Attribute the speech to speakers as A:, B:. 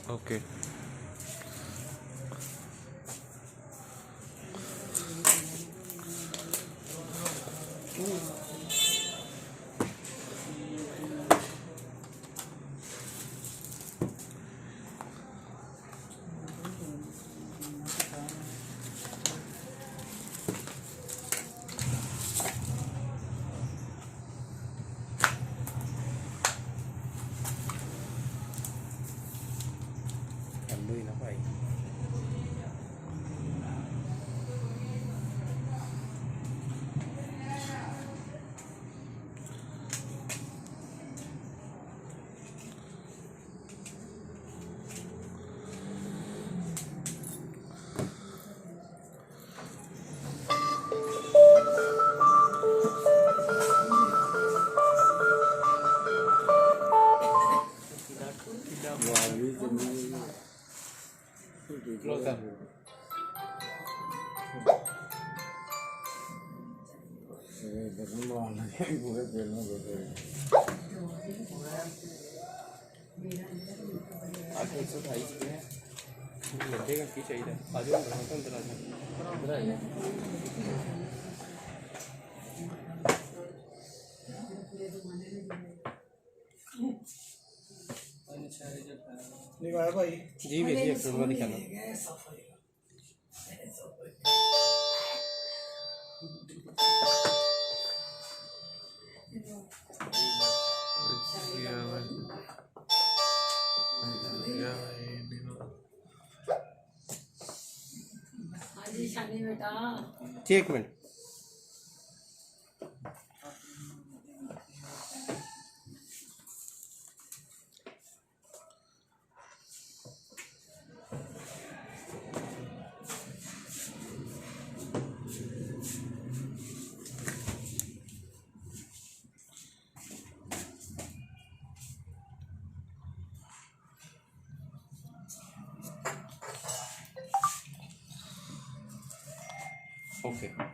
A: Okay.
B: Hello ही ना भाई। Closure आज 128 पे है। लगेगा कि चाहिए आज अंदर आ जाए।
C: निभाया भाई
B: जी भेजिए फोटो दिखाना।
D: बेटा
B: जी एक मिनट। ओके।